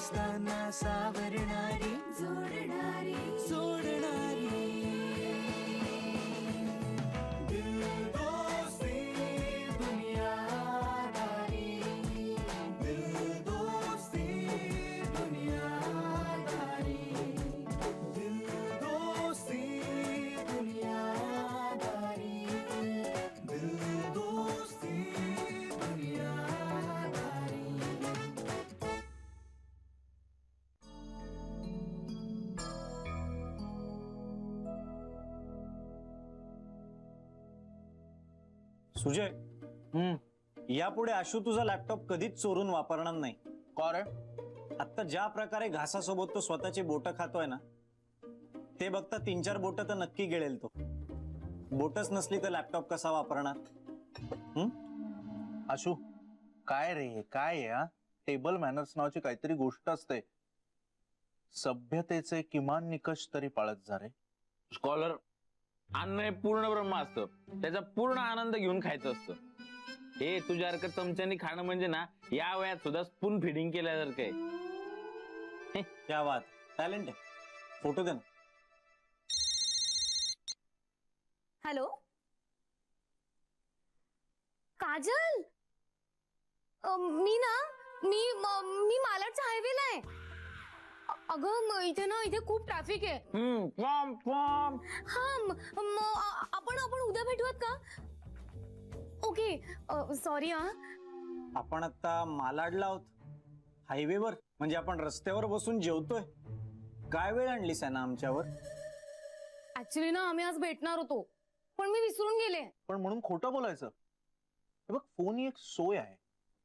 असताना सावरणारी जोडणारी सोडणारी दिल दोस्ती दुनियादारी दिल दोस्ती दुनियादारी दिल दोस्ती दुनियादारी दिल दोस्ती दुनियादारी. सुजय, यापुढे आशू तुझा लॅपटॉप कधीच चोरून वापरणार नाही. का रे? आता ज्या प्रकारे घासासोबत तो स्वतःची बोट खातोय ना, ते बघता 3-4 बोट तर नक्की गिळेल तो. बोटच नसली तर लॅपटॉप कसा वापरणार? आशू, काय रे, काय आहे हा? टेबल मॅनर्स नावाची काहीतरी गोष्ट असते. सभ्यतेचे किमान निकष तरी पाळत जा रे. स्कॉलर, अन्न हे पूर्ण ब्रह्म असतं, त्याचा पूर्ण आनंद घेऊन खायचं असतं. हे तुझ्यासारखं चमच्यानी खाणं म्हणजे ना, या वयात सुद्धा स्पून फिडिंग केल्यासारखं आहे. क्या बात, टॅलेंट आहे. फोटो दे ना. हॅलो काजल, मी मालाडच्या हायवेला आहे. अगं इथे खूप ट्रॅफिक आहे. हा आपण उद्या भेटूयात का? Okay, sorry. आपण आता मालाडला आहोत, हायवेवर. म्हणजे आपण रस्त्यावर बसून जेवतोय. काय वेळ आणलीस आहे ना आमच्यावर? ऍक्च्युली ना आम्ही आज भेटणार होतो, पण मी विसरून गेले. पण म्हणून खोटं बोलायचं? हे बघ, फोन ही एक सोय आहे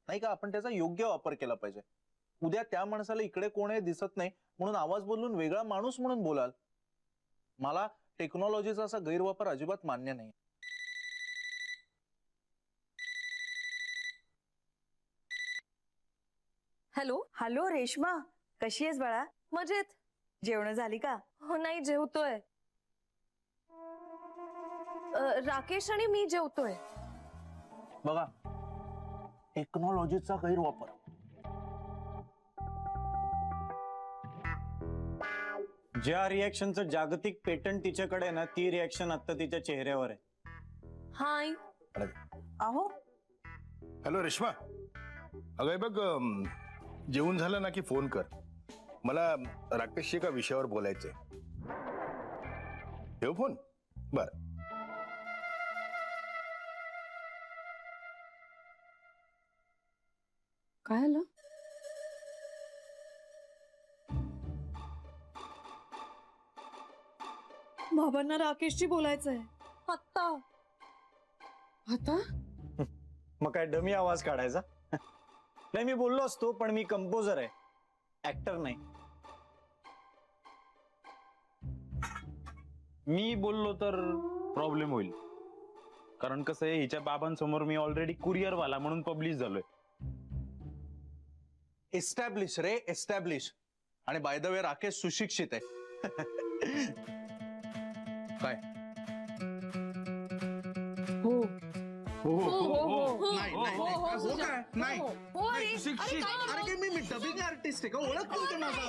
नाही का? आपण त्याचा योग्य वापर केला पाहिजे. उद्या त्या माणसाला इकडे कोण आहे दिसत नाही म्हणून आवाज बदलून वेगळा माणूस म्हणून बोलाल. मला टेक्नॉलॉजीचा असा गैरवापर अजिबात मान्य नाही. हॅलो हॅलो रेश्मा, कशी आहेस बाळा? मजेत. जेवण झाली का? हो नाही, जेवतोय. राकेश आणि मी जेवतोय. बघा, टेक्नॉलॉजीचा गैरवापर. ज्या रिॲक्शनचं जागतिक पेटंट तिच्याकडे ना, ती रिॲक्शन आता तिच्या चेहऱ्यावर आहे. हाय. अहो हॅलो रेश्मा, अगं बघ, जेवून झालं ना की फोन कर. मला राकेशशी एका विषयावर बोलायचंय. ठेव फोन. बर. काय आलं? बाबांना राकेशशी बोलायचंय आत्ता? आता मग काय डमी आवाज काढायचा? नाही, मी बोललो असतो, पण मी कंपोजर आहे, ऍक्टर नाही. मी बोललो तर प्रॉब्लेम होईल, कारण कसं आहे, हिच्या बाबांसमोर मी ऑलरेडी कुरिअर वाला म्हणून पब्लिश झालोय. एस्टॅब्लिश रे, एस्टॅब्लिश. आणि बाय द वे, राकेश सुशिक्षित आहे. काय? हो मी डबिंग आर्टिस्ट आहे का? ओळखतो का माझा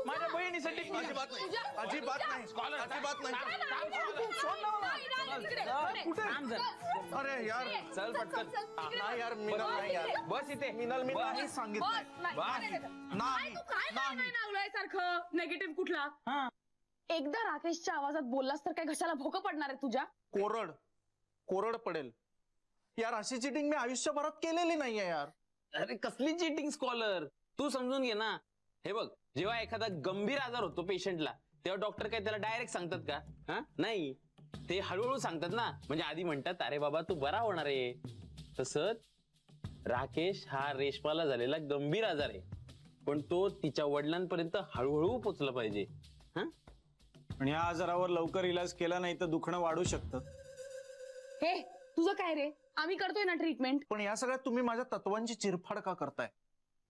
माझ्या बहिणीसाठी अजिबात नाही, अजिबात नाही, अजिबात नाही. अरे यार, चल पटकन. नाही यार, मिनल नाही यार. बस इथे. मिनल, मी नाही सांगितलं. नाही. सारखं नेगेटिव्ह कुठला? एकदा राकेशच्या आवाजात बोललास तर काय घशाला भोकं पडणार आहे तुझ्या? कोरड कोरड पडेल यार. अशी चिटिंग मी आयुष्यभरात केलेली नाहीये यार. अरे कसली चिटिंग स्कॉलर, तू समजून घे ना. हे बघ, जेव्हा एखादा गंभीर आजार होतो पेशंटला, तेव्हा डॉक्टर काय त्याला डायरेक्ट सांगतात का? नाही, ते हळूहळू सांगतात ना. म्हणजे आधी म्हणतात, अरे बाबा तू बरा होणार आहे. तसंच राकेश हा रेशमाला झालेला गंभीर आजार आहे, पण तो तिच्या वडिलांपर्यंत हळूहळू पोचला पाहिजे. पण या आजारावर लवकर इलाज केला नाही तर दुखणं वाढू शकतं. हे तुझं काय रे? आम्ही करतोय ना ट्रीटमेंट. पण या सगळ्यात तुम्ही माझ्या तत्वांची चिरफाड का करताय?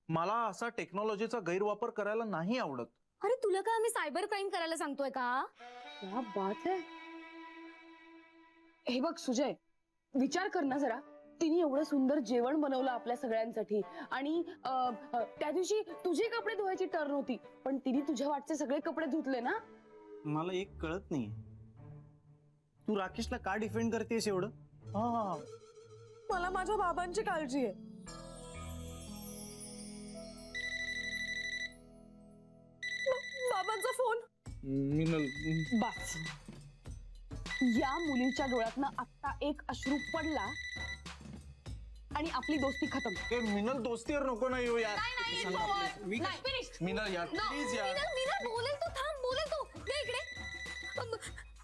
मला असा टेक्नॉलॉजीचा गैरवापर करायला नाही आवडत. अरे तुला काय आम्ही सायबर क्राईम करायला सांगतोय का? क्या बात है. हे बघ सुजय, विचार कर ना जरा, तिने एवढं सुंदर जेवण बनवलं आपल्या सगळ्यांसाठी आणि त्या दिवशी तुझे कपडे धुवायची टर्न होती, पण तिने तुझ्या वाटचे सगळे कपडे धुतले ना. मला एक कळत नाही, तू राकेशला का डिफेंड करतेस एवढं? हा मला माझ्या बाबांची काळजी आहे. बाबांचा फोन. बस, या मुलीच्या डोळ्यातनं आत्ता एक अश्रू पडला आणि आपली दोस्ती खतम. मिनल दोस्तीवर नको ना येऊ यार. मिनल यार प्लीज यार. बोलेल तू, थांब, बोलेल तू. ये इकडे.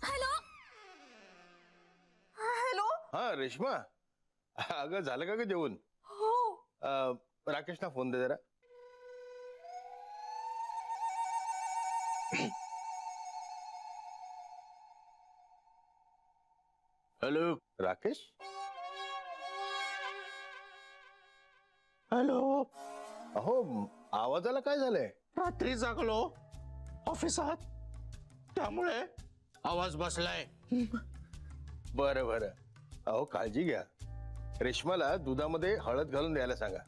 हॅलो. हॅलो. हा रेश्मा, अगं झालं का ग जेवण? हो. राकेशला फोन दे जरा. Hello Rakesh, hello. अहो आवाजाला काय झालंय? रात्री जागलो ऑफिसात, त्यामुळे आवाज बसलाय. बरं बरं. अहो काळजी घ्या. रेश्माला दुधामध्ये हळद घालून द्यायला सांगा.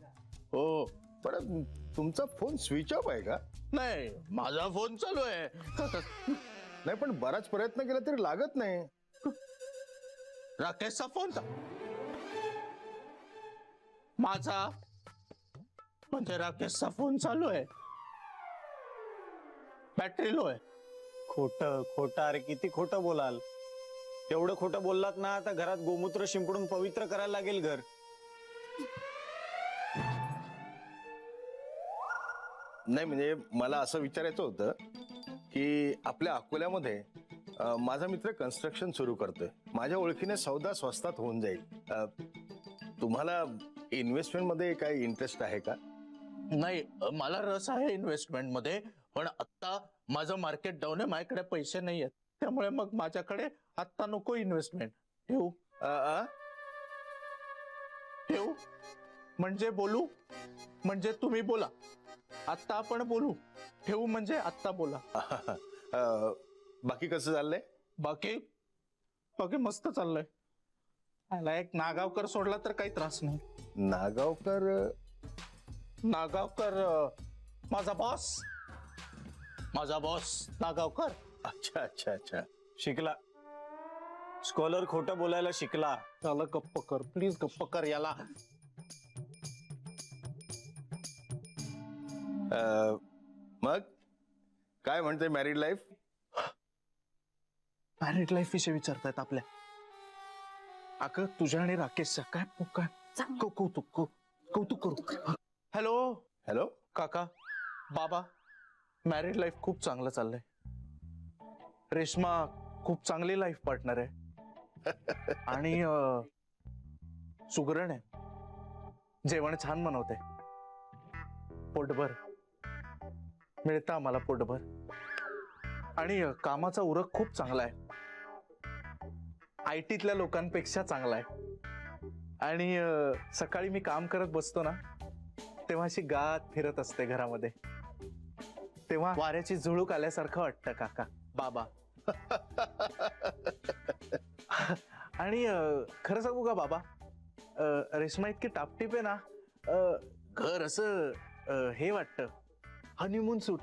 हो. पण तुमचा फोन स्विच ऑफ आहे का? नाही, माझा फोन चालू आहे. नाही पण बराच प्रयत्न केला तरी लागत नाही. राकेशचा फोन माझा म्हणजे राकेशचा फोन चालू आहे, बॅटरी लो आहे. खोटं खोटं, अरे किती खोटं बोलाल? एवढं खोटं बोललात ना, आता घरात गोमूत्र शिंपडून पवित्र करायला लागेल घर. नाही म्हणजे मला असं विचारायचं होतं की आपल्या अकोल्यामध्ये माझा मित्र कन्स्ट्रक्शन सुरू करतोय. माझ्या ओळखीने सौदा स्वस्तात होऊन जाईल. तुम्हाला इन्व्हेस्टमेंट मध्ये काही इंटरेस्ट आहे का? नाही, मला रस आहे इन्व्हेस्टमेंट मध्ये, पण आता माझं मार्केट डाऊन आहे, माझ्याकडे पैसे नाही आहेत, त्यामुळे मग माझ्याकडे आता नको इन्व्हेस्टमेंट. ठेवू? ठेवू म्हणजे बोलू, म्हणजे तुम्ही बोला. आता आपण बोलू. ठेवू म्हणजे आता बोला. बाकी कसं चाललंय? बाकी बाकी मस्त चाललंय. याला एक नागावकर सोडला तर काही त्रास नाही. नागावकर? नागावकर माझा बॉस, माझा बॉस नागावकर. अच्छा अच्छा अच्छा. शिकला स्कॉलर, खोटं बोलायला शिकला. त्याला गप्प कर प्लीज, गप्प कर याला. मग काय म्हणते मॅरिड लाईफ? मॅरिड लाईफ विषयी विचारतायत आपल्या. अगं तुझ्या आणि राकेशच्या काय कौतुक करू. हॅलो हॅलो काका, बाबा, मॅरिड लाईफ खूप चांगलं चाललंय. रेश्मा खूप चांगली लाईफ पार्टनर आहे आणि सुगरण आहे, जेवण छान बनवते, पोटभर मिळतं आम्हाला, पोटभर. आणि कामाचा उरक खूप चांगला आहे, आयटीतल्या लोकांपेक्षा चांगला आहे. आणि सकाळी मी काम करत बसतो ना, तेव्हा अशी गात फिरत असते घरामध्ये, तेव्हा वाऱ्याची झुळूक आल्यासारखं वाटतं काका, बाबा. आणि खरं सांगू का बाबा, रेश्मा इतकी टापटीप आहे ना, घर असं हे वाटतं, हनीमून सूट,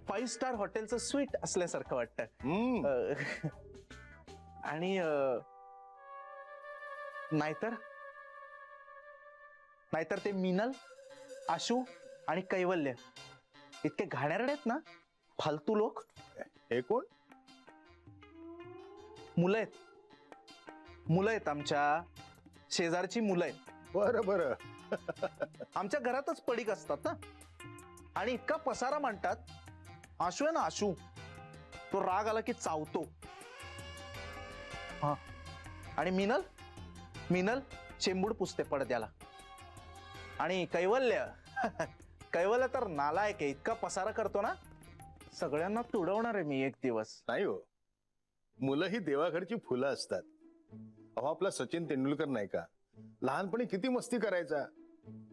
5 स्टार हॉटेलचं स्वीट असल्यासारखं वाटतं. आणि नाहीतर ते मिनल, आशू आणि कैवल्य इतके घाणेरडे आहेत ना, फालतू लोक. हे कोण? मुलं आहेत आमच्या शेजारची मुलं आहेत. बरं बरं. आमच्या घरातच पडीक असतात ना, आणि इतका पसारा मांडतात. आशू आहे ना, आशू, तो राग आला की चावतो. हा, आणि मिनल चेंबूड पुसते पडद्याला. आणि कैवल्य तर नालायक आहे, इतका पसारा करतो ना, सगळ्यांना तुडवणार आहे मी एक दिवस. नाही हो, मुलं ही देवाघरची फुलं असतात. अहो आपला सचिन तेंडुलकर नाही का, लहानपणी किती मस्ती करायचा,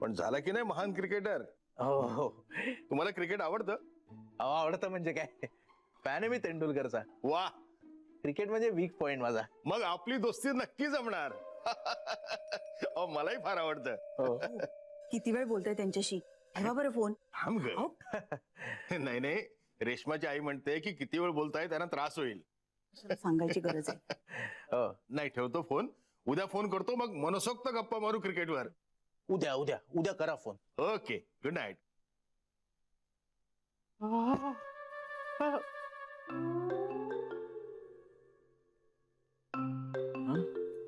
पण झाला की नाही महान क्रिकेटर. हो, तुम्हाला क्रिकेट आवडतं? आवडतं म्हणजे काय, फॅन आहे मी तेंडुलकरचा. वा, क्रिकेट म्हणजे वीक पॉइंट माझा. मग आपली दोस्ती नक्की जमणार. अहो, मलाही फार आवडतं. हो. किती वेळ बोलतोय त्यांच्याशी? ठेवा बरं फोन. थांब ग. नाही नाही, रेश्माची आई म्हणते की किती वेळ बोलताय त्यांना त्रास होईल. सांगायची गरज आहे. हो. नाही, ठेवतो फोन. उद्या फोन करतो, मग मनसोक्त गप्पा मारू क्रिकेटवर. उद्या उद्या उद्या करा फोन. Okay, good night.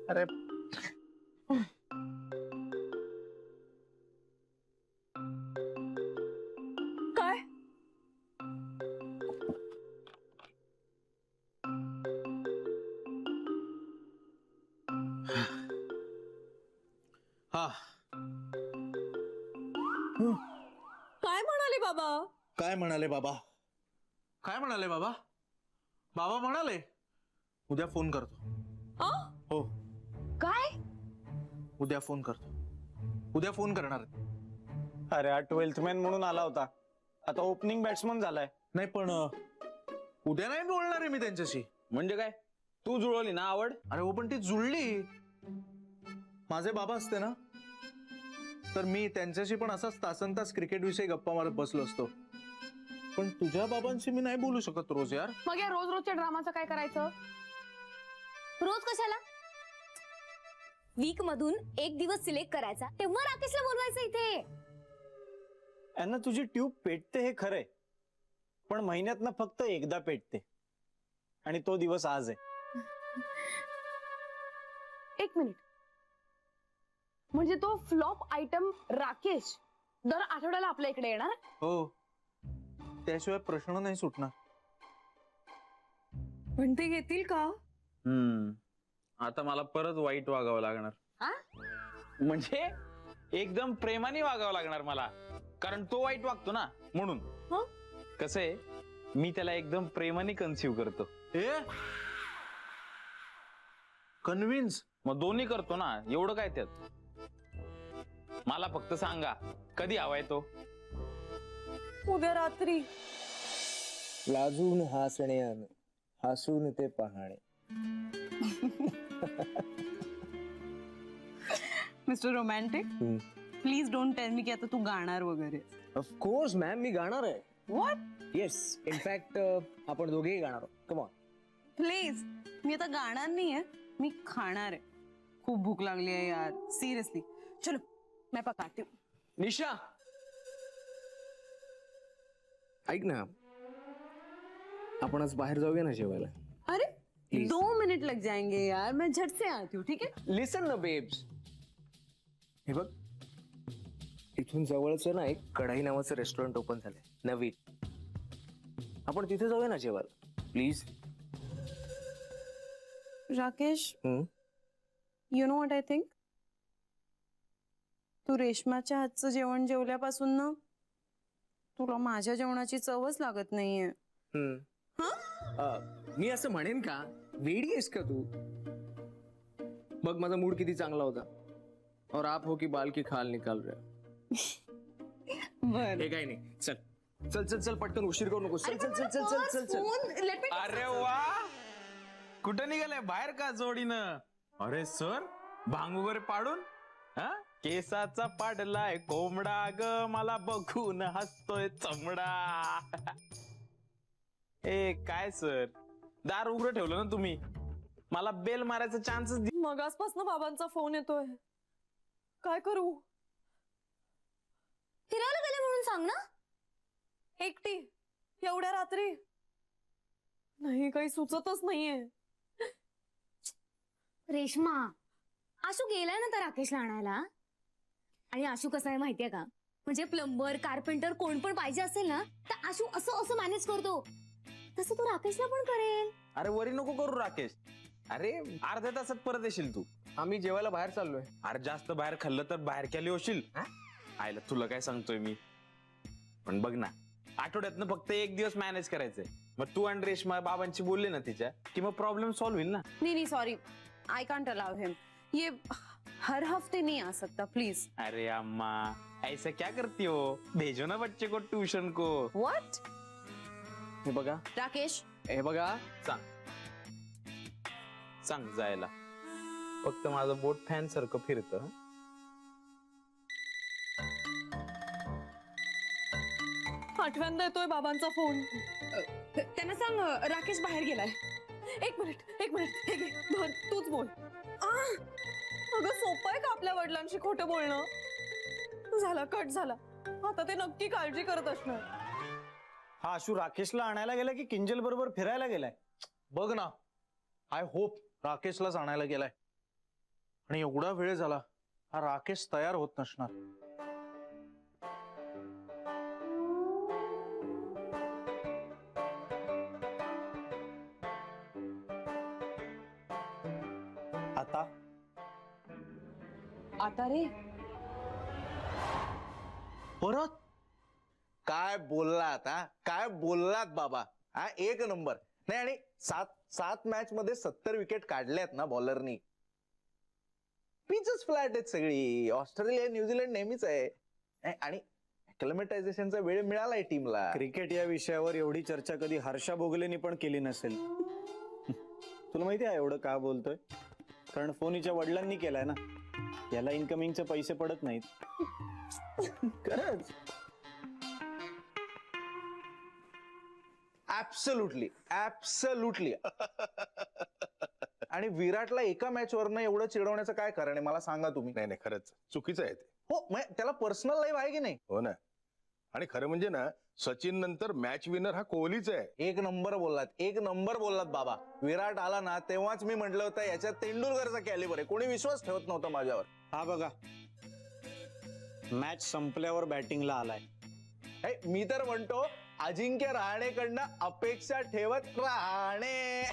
अरे काय? हा. काय म्हणाले बाबा? काय म्हणाले बाबा? काय म्हणाले बाबा? बाबा म्हणाले उद्या फोन करतो. आ? हो, काय? उद्या फोन करतो. उद्या फोन करणार आहे. अरे हा 12th मॅन म्हणून आला होता, आता ओपनिंग बॅट्समन झालाय. नाही पण उद्या नाही बोलणार आहे मी त्यांच्याशी. म्हणजे काय, तू जुळवली ना आवड? अरे हो, पण ती जुळली. माझे बाबा असते ना, तर मी त्यांच्याशी पण असाच तासनतास क्रिकेट विषयी गप्पा मारत बसलो असतो. पण तुझ्या बाबांशी मी नाही बोलू शकत रोज यार. मग या रोज रोजच्या ड्रामाचं काय करायचं? रोज कशाला? वीक मधून एक दिवस सिलेक्ट करायचा, तेव्हा राकेशला बोलवायचं इथे. यांना तुझी ट्यूब पेटते हे खरंय, पण महिन्यातनं फक्त एकदा पेटते, आणि तो दिवस आज आहे. एक मिनिट, म्हणजे तो फ्लॉप आयटम राकेश दर आठवड्याला आपल्या इकडे येणार? हो, त्याशिवाय प्रश्न नाही सुटणार. पण ते घेतील का? आता मला परत वाईट वागावं लागणार. आ? म्हणजे एकदम प्रेमाने वागावं लागणार मला, कारण तो वाईट वागतो ना, म्हणून. कसं आहे, मी त्याला एकदम प्रेमाने कन्सिव्ह करतो. कन्व्हिन्स? मग दोन्ही करतो ना, एवढं काय त्यात. मला फक्त सांगा कधी हवाय तो. उद्या रात्री. लाजून हसण्यान हसून ते पाहणे. Mister romantic, please don't tell me की आता तू गाणार वगैरे. ऑफकोर्स मॅम, मी गाणार आहे. व्हॉट? येस, इनफॅक्ट आपण दोघेही गाणार आहोत. Come on. प्लीज. मी आता गाणार नाहीये, मी खाणार आहे. खूप भूक लागली आहे यार, सिरियसली. चलो मैं पकाती हूँ. निशा, ऐक ना, आपण आज बाहेर जाऊया ना जेवायला. अरे Please. 2 मिनट लग जाएंगे यार, मैं झट से आती हूँ, ठीक है? लिसन ना बेब्स, हे बघ, इथून जवळच ना एक कढाई नावाचं रेस्टॉरंट ओपन झालंय नवीन. आपण तिथे जाऊया ना जेवायला please. Rakesh, you know what I think, तू रेशमाच्या हातचं जेवण जेवल्यापासून ना तुला माझ्या जेवणाची चवच लागत नाहीये. मी असं म्हणेन का? वेडी आहेस का तू? बघ माझा मूड किती चांगला होता, और आप हो की बाल की खाल निकाल रहे. बर. हे काही नाही, चल चल चल चल, पटकन उशीर करू नको. चल चल चल चल चल चल चल. अरे वा, कुठं निघालाय बाहेर का जोडीनं? अरे सर, भांग वगैरे पाडून? हा, केसाचा पाडलाय कोंबडा ग, मला बघून हसतोय चमडा. ए काय सर, दार उघडं ठेवलं ना तुम्ही, मला बेल मारायचा चान्सच. मगासपासून बाबांचा फोन येतोय, काय करू? फिरायला गेले म्हणून सांग ना. एकटी एवढ्या रात्री? नाही, काही सुचतच नाहीये. रेश्मा, आशू गेलाय ना तर राकेशला आणायला. आणि आशू कसं आहे माहितीये का, म्हणजे प्लंबर, कार्पेंटर कोण पण पाहिजे असेल ना, तर आशू असं असं मॅनेज करतो. तसं तो राकेशला पण करेल. अरे वरी नको करू राकेश, अरे अर्ध्या तासात परत येशील तू. आम्ही जेवायला बाहेर चाललोय. अरे जास्त बाहेर खाल्लं तर बाहेर केली होशील. आयला तुला काय सांगतोय मी. पण बघ ना, आठवड्यातनं फक्त एक दिवस मॅनेज करायचंय. मग तू आणि रेश्मा बाबांची बोलले ना तिच्या, की मग प्रॉब्लेम सॉल्व्ह होईल ना. नहीं सॉरी, आई कांट अलाउ हिम. ये हर हफ्ते नहीं आ सकता, प्लीज. अरे अम्मा, ऐसा क्या करती हो, भेजो ना बच्चे को ट्यूशन को. व्हाट? हे बघा राकेश, हे बघा, सांग. सांग जायला. फक्त माझं बोट फॅन सारखं फिरतं. आठव्यांदा येतोय बाबांचा फोन. त्यांना सांग राकेश बाहेर गेलाय. एक मिनिट हे घे धर, तूच बोल. अगं सोपं आहे का आपल्या वडिलांशी खोटं बोलणं? झाला कट झाला. आता ते नक्की काळजी करत असणार. हा आशू राकेशला आणायला गेलाय की किंजल बरोबर फिरायला गेलाय? बघ ना, आय होप राकेशलाच आणायला गेलाय. आणि एवढा वेळ झाला, हा राकेश तयार होत नसणार. आता आता रे परत काय बोललात? काय बोललात बाबा? एक नंबर. नाही, आणि सात मॅच मध्ये 70 विकेट काढल्यात ना बॉलरनी. पिचच फ्लॅट आहेत सगळी. ऑस्ट्रेलिया न्यूझीलंड नेहमीच आहे. आणि अक्लेमेटायझेशनचा वेळ मिळालाय टीमला. क्रिकेट या विषयावर एवढी चर्चा कधी हर्षा भोगलेनी पण केली नसेल. तुला माहिती आहे एवढं का बोलतोय? कारण फोन हिच्या वडिलांनी केलाय ना. याला इन्कमिंगचे पैसे पडत नाहीत. खरंच. ऍब्सोल्युटली. आणि विराटला एका मॅच वरनं एवढं चिडवण्याचं काय कारण आहे मला सांगा तुम्ही. नाही नाही, खरंच चुकीचं आहे ते. हो, म्हणजे त्याला पर्सनल लाईफ आहे की नाही? हो ना. आणि खरं म्हणजे ना, सचिन नंतर मॅच विनर हा कोहलीच आहे. एक नंबर बोललात बाबा. विराट आला ना तेव्हाच मी म्हटलं होतं याच्यात तेंडुलकरचा कॅलिबर आहे. कोणी विश्वास ठेवत नव्हता माझ्यावर. हा बघा, मॅच संपल्यावर बॅटिंगला आलाय. मी तर म्हणतो अजिंक्य रहाणेकडनं अपेक्षा ठेवत राहणे.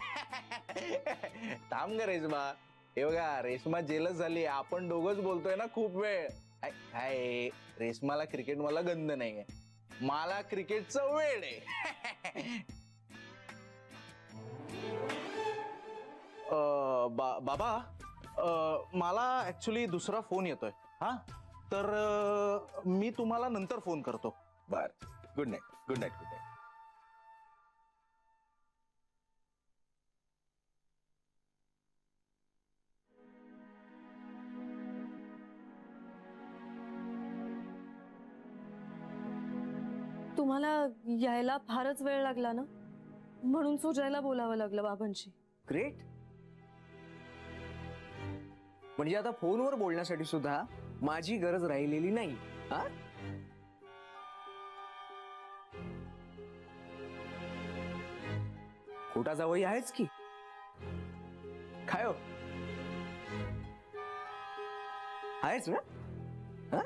थांब ग रेश्मा. हे बघा, रेश्मा जेलच झाली. आपण दोघच बोलतोय ना खूप वेळ. काय रेश्माला क्रिकेट मला गंध नाहीये. मला क्रिकेटचं वेळ आहे. बाबा, मला ऍक्च्युली दुसरा फोन येतोय. हा, तर मी तुम्हाला नंतर फोन करतो. बर, good night. Good night. Good night. तुम्हाला यायला फारच वेळ लागला ना, म्हणून सुजायला बोलावं लागलं बाबांशी. ग्रेट. म्हणजे आता फोनवर बोलण्यासाठी सुद्धा माझी गरज राहिलेली नाही. हा, खोटा जावई आहेच की. काय हो, आहेच ना? हा?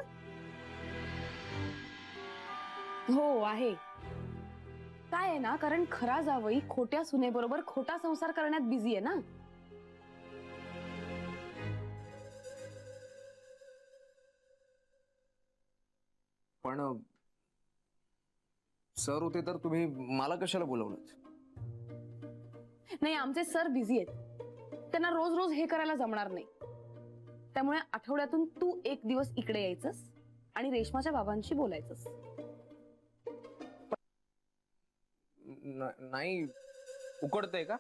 हो आहे. काय आहे ना, कारण खरा जावई खोट्या सुनेबरोबर खोटा संसार करण्यात बिझी आहे ना. पण सर होते तर तुम्ही मला कशाला बोलवलं? नाही, आमचे सर बिझी आहेत. त्यांना रोज रोज हे करायला जमणार नाही. त्यामुळे आठवड्यातून तू एक दिवस इकडे यायचंस आणि रेश्माच्या बाबांशी बोलायचंस. नाही, उकडतंय का?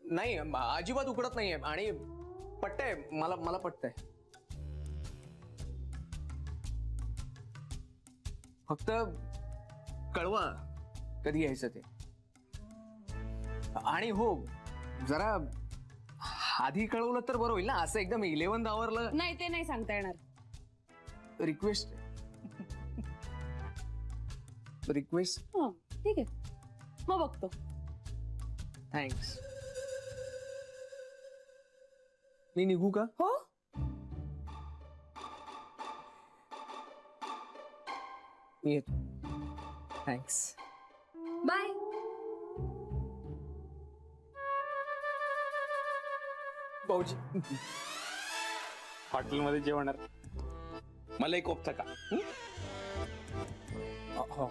नाही, अजिबात उकडत नाहीये. आणि पटतंय मला पटतंय. फक्त कळवा कधी यायचं ते. आणि हो, जरा आधी कळवलं तर बरं होईल ना. असं एकदम 11th आवरला. नाही, ते नाही सांगता येणार. रिक्वेस्ट. हा, ठीक आहे, मग बघतो. थँक्स. मी निघू का? हो, मी येतो. थँक्स. बाय. भाऊजी, हॉटेलमध्ये जेवणार. मला एक कोपता का? हो.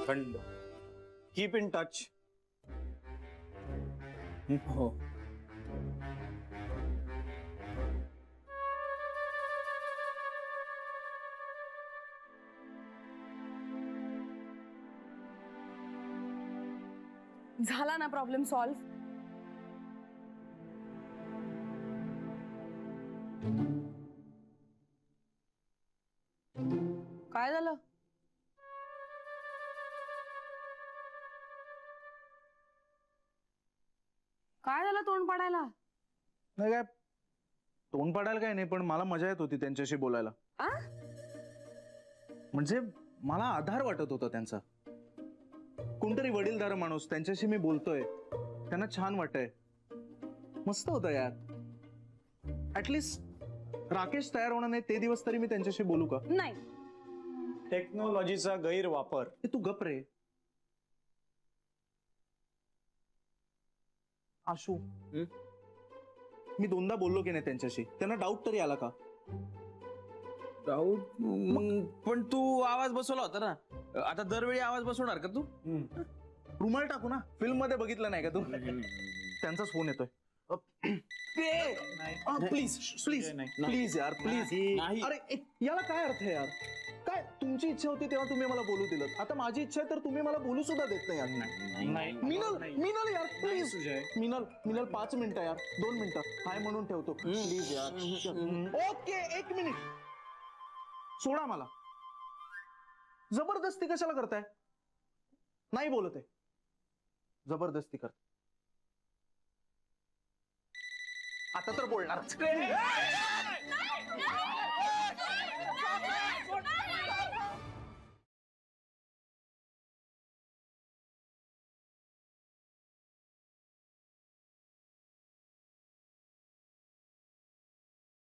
थंड. Keep in touch. हो. झाला ना प्रॉब्लेम सॉल्व्ह. काय झालं? काय झालं तोंड पाडायला? नाही काय तोंड पाडायला काय नाही, पण मला मजा येत होती त्यांच्याशी बोलायला. आ? म्हणजे मला आधार वाटत होता त्यांचा. कोणतरी वडीलधार माणूस त्यांच्याशी मी बोलतोय, त्यांना छान वाटतंय. मस्त होतं यार. ऍटलिस्ट राकेश तयार होणार नाही ते दिवस तरी मी त्यांच्याशी बोलू का? नाही. टेक्नॉलॉजीचा गैरवापर. ए, तू गप रे. आशू, मी दोनदा बोललो की नाही त्यांच्याशी, त्यांना डाऊट तरी आला का? डाऊट मग पण तू आवाज बसवला होता ना, आता दरवेळी आवाज बसवणार का तू? रुमाल टाकू ना. फिल्म मध्ये बघितलं नाही का तू? त्यांचाच फोन येतोय. प्लीज प्लीज प्लीज यार प्लीज. नाही. अरे याला काय अर्थ आहे यार? काय तुमची इच्छा होती तेव्हा तुम्ही मला बोलू दिलं, आता माझी इच्छा आहे तर तुम्ही मला बोलू सुद्धा देत नाही यार. मिनल यार प्लीज. मिनल 5 मिनिटं यार, 2 मिनिटं हाय म्हणून ठेवतो प्लीज यार. Okay 1 minute. सोडा मला. जबरदस्ती कशाला करताय? नाही बोलत आहे. जबरदस्ती कर. आता तर बोलणार.